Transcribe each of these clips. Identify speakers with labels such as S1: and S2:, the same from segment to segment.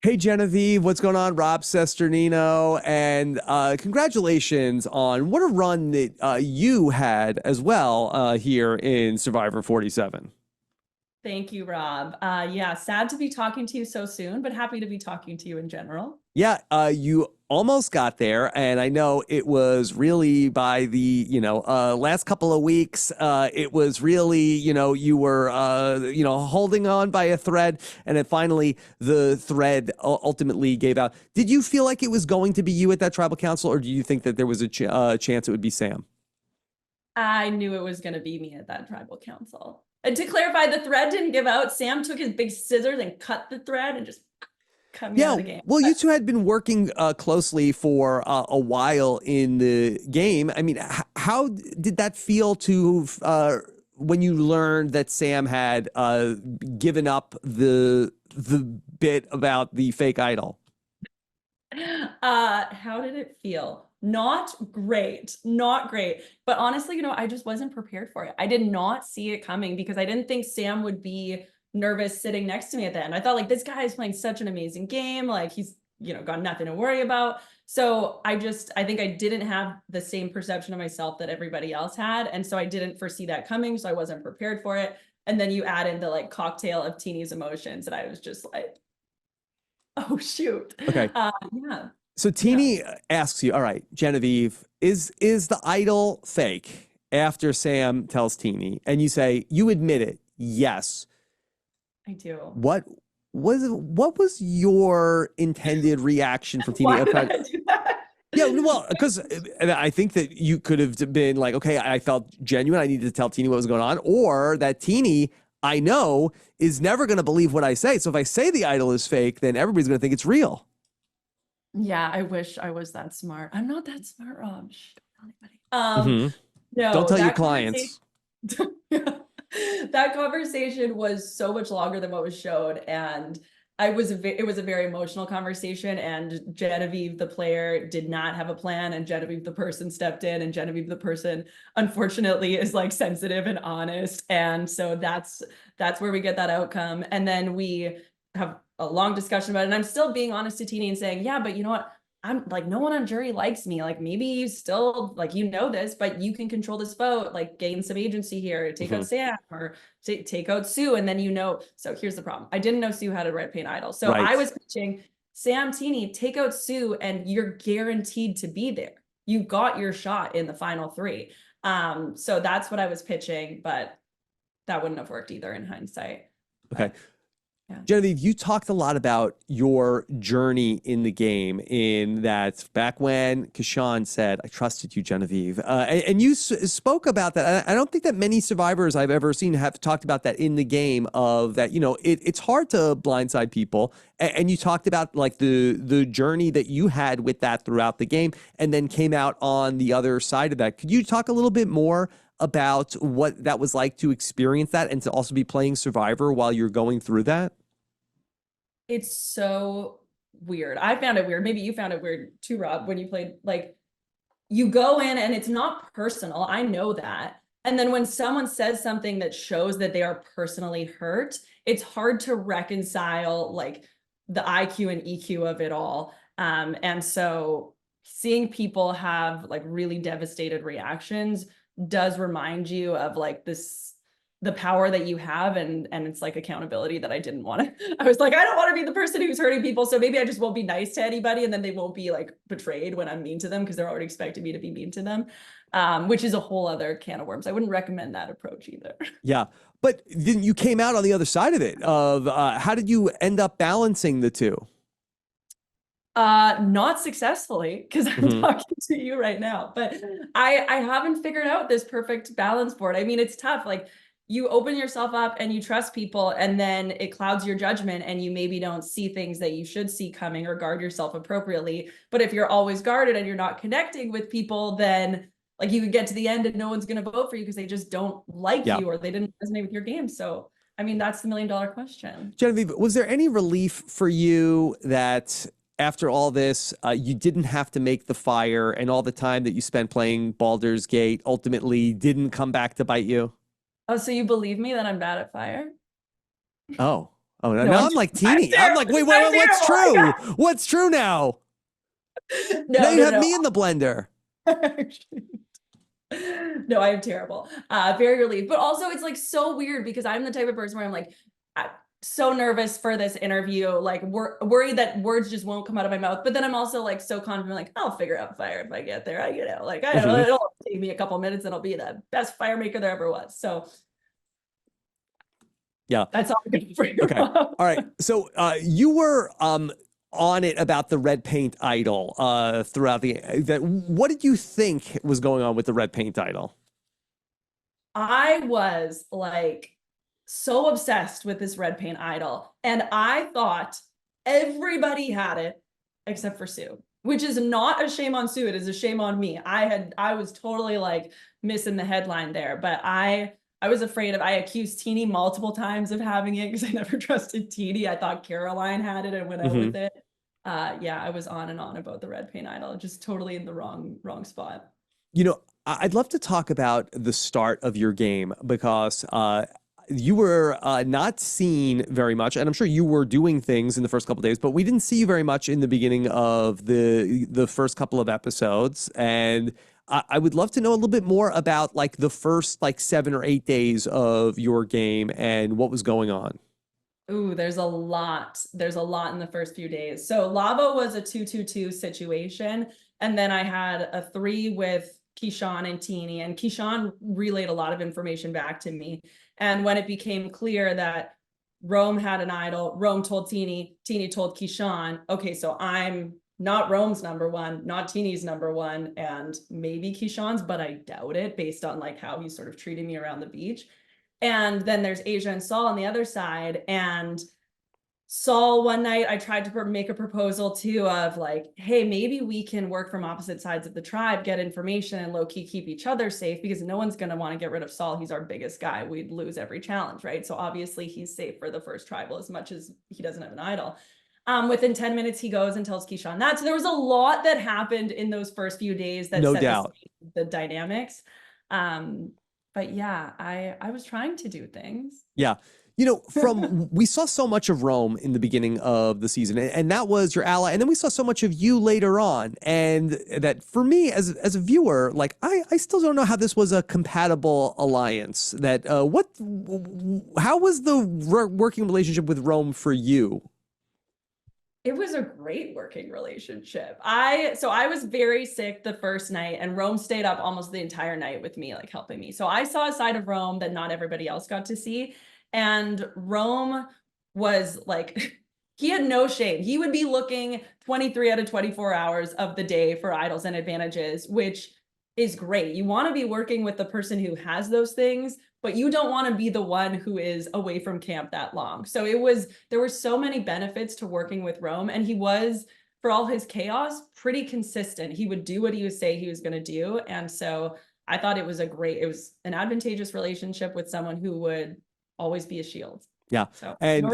S1: Hey Genevieve, what's going on? Rob Cesternino, and congratulations on what a run that you had as well here in Survivor 47.
S2: Thank you, Rob. Yeah, sad to be talking to you so soon, but happy to be talking to you in general.
S1: Yeah, you almost got there, and I know it was really by the last couple of weeks. It was really you were holding on by a thread, and then finally the thread ultimately gave out. Did you feel like it was going to be you at that tribal council, or do you think that there was a chance it would be Sam?
S2: I knew it was going to be me at that tribal council. And to clarify, the thread didn't give out. Sam took his big scissors and cut the thread and just cut me out
S1: Yeah,
S2: of the game.
S1: well, you two had been working closely for a while in the game. I mean, how did that feel to when you learned that Sam had given up the bit about the fake idol?
S2: How did it feel? Not great, not great. But honestly, I just wasn't prepared for it. I did not see it coming because I didn't think Sam would be nervous sitting next to me at the end. I thought like this guy is playing such an amazing game. Like he's, got nothing to worry about. So I think I didn't have the same perception of myself that everybody else had. And so I didn't foresee that coming. So I wasn't prepared for it. And then you add in the like cocktail of Teeny's emotions. And I was just like, oh shoot.
S1: Okay.
S2: Yeah.
S1: So
S2: Yeah.
S1: Teeny asks you, all right, Genevieve, is the idol fake? After Sam tells Teeny, and you say, you admit it, yes.
S2: I do.
S1: What was your intended reaction from Teeny?
S2: Why would I do that?
S1: Yeah, well, because I think that you could have been like, okay, I felt genuine. I needed to tell Teeny what was going on, or that Teeny, I know, is never going to believe what I say. So if I say the idol is fake, then everybody's going to think it's real.
S2: Yeah, I wish I was that smart. I'm not that smart, Rob. Shh, don't tell anybody.
S1: Hmm. Don't
S2: No,
S1: tell your
S2: that conversation,
S1: clients.
S2: that conversation was so much longer than what was showed, and it was a very emotional conversation. And Genevieve, the player, did not have a plan, and Genevieve, the person, stepped in, and Genevieve, the person, unfortunately, is like sensitive and honest, and so that's where we get that outcome. And then we have a long discussion about it. And I'm still being honest to Teeny and saying, yeah, but you know what? I'm like, no one on jury likes me. Like, maybe you still like, this, but you can control this vote, like gain some agency here, take out Sam or take out Sue. And then, so here's the problem. I didn't know Sue had a red paint idol. So I
S1: Right.
S2: was pitching Sam, Teeny, take out Sue and you're guaranteed to be there. You got your shot in the final three. So that's what I was pitching, but that wouldn't have worked either in hindsight.
S1: Okay.
S2: But, yeah.
S1: Genevieve, you talked a lot about your journey in the game in that back when Kashan said, I trusted you, Genevieve. And you spoke about that. I don't think that many survivors I've ever seen have talked about that in the game of that, it's hard to blindside people. And you talked about like the journey that you had with that throughout the game and then came out on the other side of that. Could you talk a little bit more about what that was like to experience that and to also be playing Survivor while you're going through that?
S2: It's so weird. I found it weird. Maybe you found it weird too, Rob, when you played. Like, you go in and it's not personal. I know that. And then when someone says something that shows that they are personally hurt, it's hard to reconcile like the IQ and EQ of it all. And so seeing people have like really devastated reactions does remind you of like the power that you have, and it's like accountability that I didn't want to. I was like, I don't want to be the person who's hurting people, so maybe I just won't be nice to anybody, and then they won't be like betrayed when I'm mean to them because they're already expecting me to be mean to them, which is a whole other can of worms. I wouldn't recommend that approach either.
S1: Yeah. But then you came out on the other side of it of how did you end up balancing the two?
S2: Not successfully, because I'm
S1: Hmm.
S2: talking to you right now, but I haven't figured out this perfect balance for it. I mean, it's tough. Like, you open yourself up and you trust people, and then it clouds your judgment and you maybe don't see things that you should see coming or guard yourself appropriately. But if you're always guarded and you're not connecting with people, then like you could get to the end and no one's going to vote for you because they just don't like
S1: Yeah.
S2: you or they didn't resonate with your game. So, I mean, that's the $1 million question.
S1: Genevieve, was there any relief for you that after all this, you didn't have to make the fire and all the time that you spent playing Baldur's Gate ultimately didn't come back to bite you?
S2: Oh, so you believe me that I'm bad at fire?
S1: Oh, Oh, no,
S2: No,
S1: now I'm like
S2: I'm
S1: teeny. I'm like,
S2: terrible.
S1: wait,
S2: I'm
S1: what's
S2: terrible.
S1: true? What's true now? Now
S2: No,
S1: you
S2: no,
S1: have
S2: no.
S1: me in the blender.
S2: No, I am terrible. Very relieved. But also it's like so weird because I'm the type of person where I'm like, so nervous for this interview, like worried that words just won't come out of my mouth. But then I'm also like so confident, like I'll figure out fire if I get there. Like I know it'll take me a couple minutes and I'll be the best fire maker there ever was. So
S1: Yeah.
S2: that's all I'm gonna figure
S1: Okay.
S2: out.
S1: All right. So you were on it about the red paint idol throughout that. What did you think was going on with the red paint idol?
S2: I was like so obsessed with this red paint idol, and I thought everybody had it except for Sue, which is not a shame on Sue. It is a shame on me. I was totally like missing the headline there, but I was afraid of, I accused Teeny multiple times of having it because I never trusted Teeny. I thought Caroline had it and went out with it. Yeah, I was on and on about the red paint idol, just totally in the wrong spot.
S1: You know, I'd love to talk about the start of your game because you were not seen very much, and I'm sure you were doing things in the first couple of days, but we didn't see you very much in the beginning of the first couple of episodes. And I would love to know a little bit more about like the first like 7 or 8 days of your game and what was going on.
S2: Ooh, there's a lot. There's a lot in the first few days. So Lavo was a 2-2-2 situation. And then I had a 3 with Keyshawn and Teeny. And Keyshawn relayed a lot of information back to me. And when it became clear that Rome had an idol, Rome told Teeny, Teeny told Keyshawn, okay, so I'm not Rome's number one, not Teeny's number one, and maybe Keyshawn's, but I doubt it based on like how he's sort of treating me around the beach. And then there's Asia and Saul on the other side. And Saul, one night, I tried to make a proposal too of like, hey, maybe we can work from opposite sides of the tribe, get information and low key keep each other safe because no one's going to want to get rid of Saul. He's our biggest guy. We'd lose every challenge, right? So obviously he's safe for the first tribal as much as he doesn't have an idol. Within 10 minutes, he goes and tells Keyshawn that. So there was a lot that happened in those first few days that
S1: No
S2: set
S1: doubt.
S2: the dynamics. But yeah, I was trying to do things.
S1: Yeah. You know, we saw so much of Rome in the beginning of the season, and that was your ally. And then we saw so much of you later on. And that for me, as a viewer, like I still don't know how this was a compatible alliance. How was the working relationship with Rome for you?
S2: It was a great working relationship. So I was very sick the first night, and Rome stayed up almost the entire night with me, like helping me. So I saw a side of Rome that not everybody else got to see. And Rome was like, he had no shame. He would be looking 23 out of 24 hours of the day for idols and advantages, which is great. You want to be working with the person who has those things, but you don't want to be the one who is away from camp that long. So there were so many benefits to working with Rome, and he was, for all his chaos, pretty consistent. He would do what he would say he was going to do. And so I thought it was an advantageous relationship with someone who would always be a shield.
S1: Yeah.
S2: So
S1: And,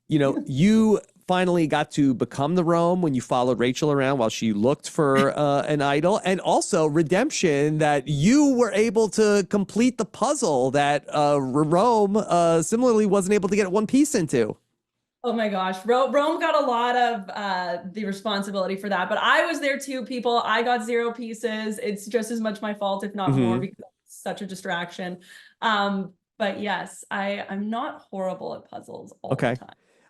S1: you know, you finally got to become the Rome when you followed Rachel around while she looked for an idol, and also redemption that you were able to complete the puzzle that Rome similarly wasn't able to get one piece into.
S2: Oh my gosh, Rome got a lot of the responsibility for that, but I was there too, people. I got 0 pieces. It's just as much my fault, if not more, because it's such a distraction. But yes, I'm not horrible at puzzles all the time.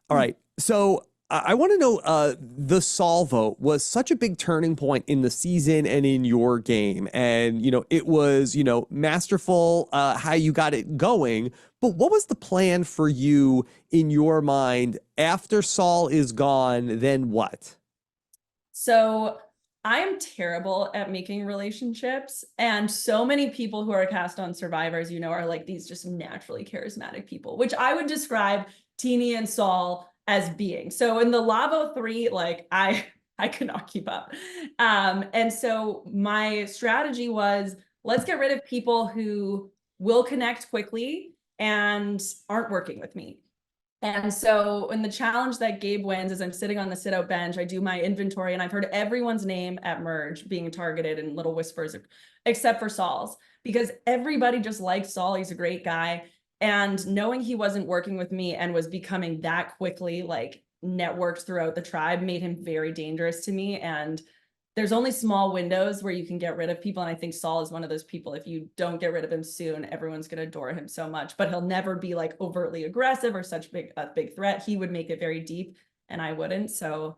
S1: All right. So I want to know the Saul vote was such a big turning point in the season and in your game. And, you know, it was, you know, masterful how you got it going. But what was the plan for you in your mind after Saul is gone? Then what?
S2: So I am terrible at making relationships. And so many people who are cast on Survivors, you know, are like these just naturally charismatic people, which I would describe Teeny and Saul as being. So in the Lavo 3, like I could not keep up. And so my strategy was, let's get rid of people who will connect quickly and aren't working with me. And so in the challenge that Gabe wins, as I'm sitting on the sit out bench, I do my inventory, and I've heard everyone's name at merge being targeted in little whispers, except for Saul's, because everybody just likes Saul. He's a great guy. And knowing he wasn't working with me and was becoming that quickly like networked throughout the tribe made him very dangerous to me. And there's only small windows where you can get rid of people. And I think Saul is one of those people. If you don't get rid of him soon, everyone's going to adore him so much, but he'll never be like overtly aggressive or such a big threat. He would make it very deep and I wouldn't. So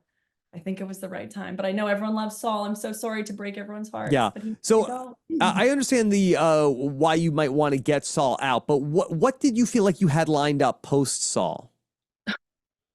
S2: I think it was the right time, but I know everyone loves Saul. I'm so sorry to break everyone's hearts.
S1: Yeah.
S2: But
S1: So I understand the why you might want to get Saul out, but what did you feel like you had lined up post Saul?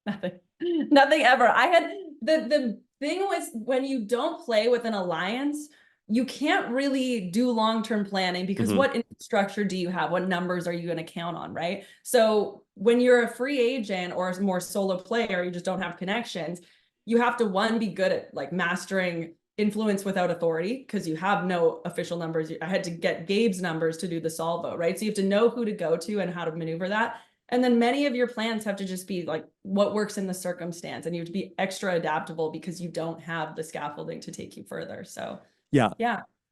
S2: Nothing ever. I had the thing was when you don't play with an alliance, you can't really do long-term planning because what infrastructure do you have? What numbers are you going to count on, right? So when you're a free agent or a more solo player, you just don't have connections. You have to, one, be good at like mastering influence without authority because you have no official numbers. I had to get Gabe's numbers to do the solvo, right? So you have to know who to go to and how to maneuver that. And then many of your plans have to just be like what works in the circumstance. And you have to be extra adaptable because you don't have the scaffolding to take you further. So
S1: yeah.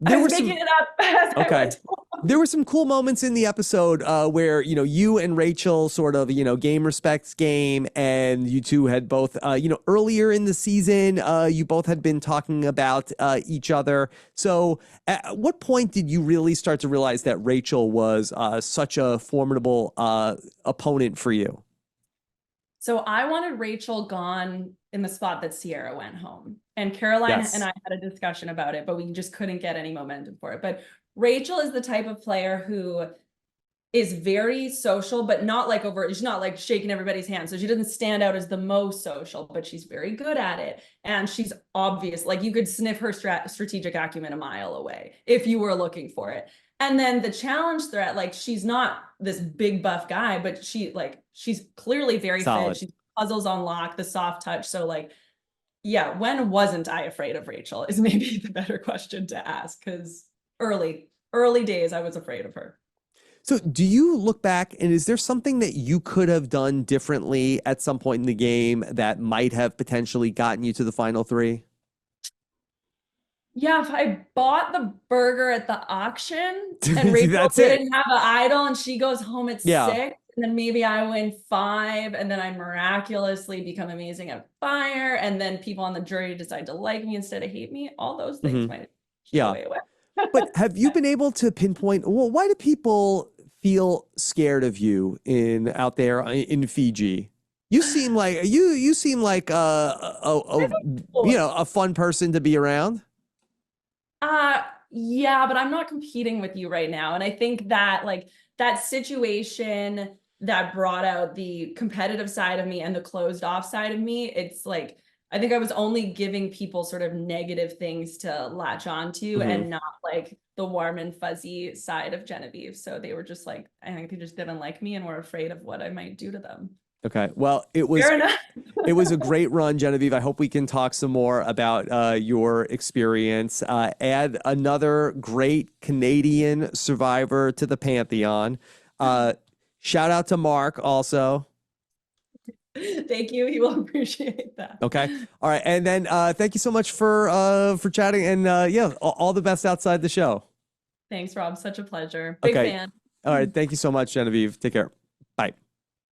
S2: I was making it up as I went.
S1: There were some cool moments in the episode where, you know, you and Rachel sort of, you know, game respects game, and you two had both, you know, earlier in the season, you both had been talking about each other. So at what point did you really start to realize that Rachel was such a formidable opponent for you?
S2: So I wanted Rachel gone in the spot that Sierra went home. And Caroline and I had a discussion about it, but we just couldn't get any momentum for it. But Rachel is the type of player who is very social, but not like over, she's not like shaking everybody's hand. So she doesn't stand out as the most social, but she's very good at it. And she's obvious, like you could sniff her strategic acumen a mile away if you were looking for it. And then the challenge threat, like she's not this big buff guy, but she's clearly very fit. She's puzzles on lock, the soft touch. So like, yeah, when wasn't I afraid of Rachel is maybe the better question to ask, because early days I was afraid of her.
S1: So do you look back and is there something that you could have done differently at some point in the game that might have potentially gotten you to the final three?
S2: Yeah, if I bought the burger at the auction and Rachel didn't have an idol and she goes home at 6, and then maybe I win 5, and then I miraculously become amazing at fire, and then people on the jury decide to like me instead of hate me, all those things might go away.
S1: But have you been able to pinpoint, well, why do people feel scared of you out there in Fiji? You seem like you seem like you know, a fun person to be around.
S2: Yeah, but I'm not competing with you right now. And I think that like that situation that brought out the competitive side of me and the closed off side of me, it's like, I think I was only giving people sort of negative things to latch onto and not like the warm and fuzzy side of Genevieve. So they were just like, I think they just didn't like me and were afraid of what I might do to them.
S1: Okay. Well, it was a great run, Genevieve. I hope we can talk some more about your experience. Add another great Canadian survivor to the Pantheon. Shout out to Mark also.
S2: Thank you. He will appreciate that.
S1: Okay. All right. And then thank you so much for chatting, and yeah, all the best outside the show.
S2: Thanks, Rob. Such a pleasure. Big fan.
S1: All right. Thank you so much, Genevieve. Take care.